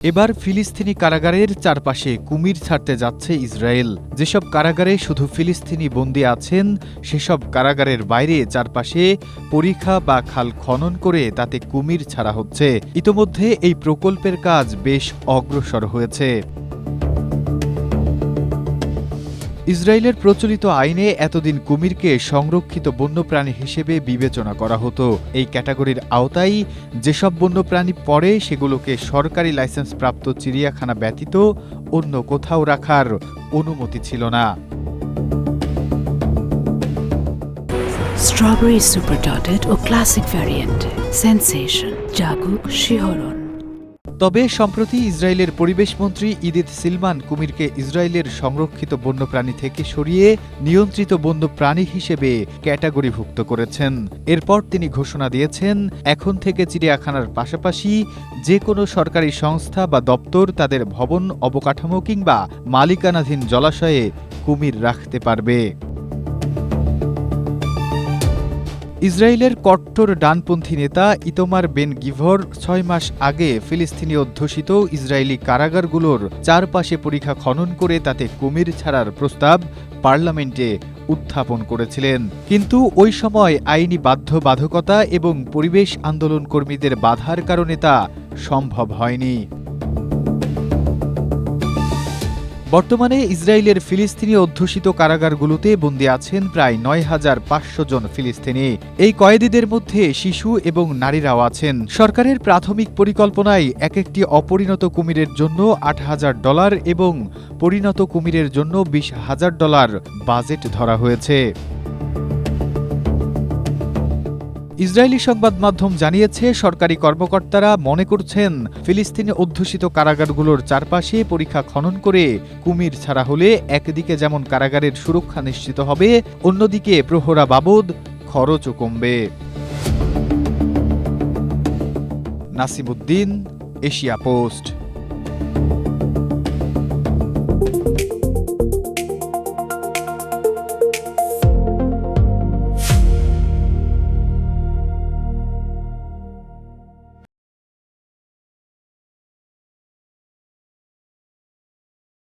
এবার ফিলিস্তিনি কারাগারের চারপাশে কুমির ছাড়তে যাচ্ছে ইসরায়েল। যেসব কারাগারে শুধু ফিলিস্তিনি বন্দী আছেন, সেসব কারাগারের বাইরে চারপাশে পরিখা বা খাল খনন করে তাতে কুমির ছাড়া হচ্ছে। ইতোমধ্যে এই প্রকল্পের কাজ বেশ অগ্রসর হয়েছে। ইসরায়েলের প্রচলিত আইনে এতদিন কুমিরকে সংরক্ষিত বন্যপ্রাণী হিসেবে বিবেচনা করা হতো। এই ক্যাটাগরির আওতায় যেসব বন্যপ্রাণী পড়ে সেগুলোকে সরকারি লাইসেন্সপ্রাপ্ত চিড়িয়াখানা ব্যতীত অন্য কোথাও রাখার অনুমতি ছিল না। স্ট্রবেরি সুপার ডটেড ও ক্লাসিক ভ্যারিয়েন্ট সেনসেশন জাগুক শিহরণ। তবে সম্প্রতি ইসরায়েলের পরিবেশমন্ত্রী ইদিত সিলমান কুমিরকে ইসরায়েলের সংরক্ষিত বন্যপ্রাণী থেকে সরিয়ে নিয়ন্ত্রিত বন্যপ্রাণী হিসেবে ক্যাটাগরিভুক্ত করেছেন। এরপর তিনি ঘোষণা দিয়েছেন, এখন থেকে চিড়িয়াখানার পাশাপাশি যে কোনো সরকারি সংস্থা বা দপ্তর তাদের ভবন, অবকাঠামো কিংবা মালিকানাধীন জলাশয়ে কুমির রাখতে পারবে। ইসরায়েলের কট্টর ডানপন্থী নেতা ইতমার বেন গিভর ৬ মাস আগে ফিলিস্তিনি অধ্যুষিত ইসরায়েলি কারাগারগুলোর চারপাশে পরিখা খনন করে তাতে কুমির ছাড়ার প্রস্তাব পার্লামেন্টে উত্থাপন করেছিলেন। কিন্তু ওই সময় আইনি বাধ্যবাধকতা এবং পরিবেশ আন্দোলন কর্মীদের বাধার কারণে তা সম্ভব হয়নি। বর্তমানে ইসরায়েলের ফিলিস্তিনি অধ্যুষিত কারাগারগুলোতে বন্দী আছেন প্রায় ৯,৫০০ জন ফিলিস্তিনি। এই কয়েদিদের মধ্যে শিশু এবং নারীরাও আছেন। সরকারের প্রাথমিক পরিকল্পনায় একটি অপরিণত কুমিরের জন্য $৮,০০০ এবং পরিণত কুমিরের জন্য $২০,০০০ বাজেট ধরা হয়েছে। ইসরায়েলি সংবাদ মাধ্যম জানিয়েছে, সরকারি কর্মকর্তারা মনে করছেন ফিলিস্তিনি অধ্যুষিত কারাগারগুলোর চারপাশে পরিখা খনন করে কুমির ছাড়া হলে একদিকে যেমন কারাগারের সুরক্ষা নিশ্চিত হবে, অন্যদিকে প্রহরা বাবদ খরচও কমবে। Nasimuddin, Asia post.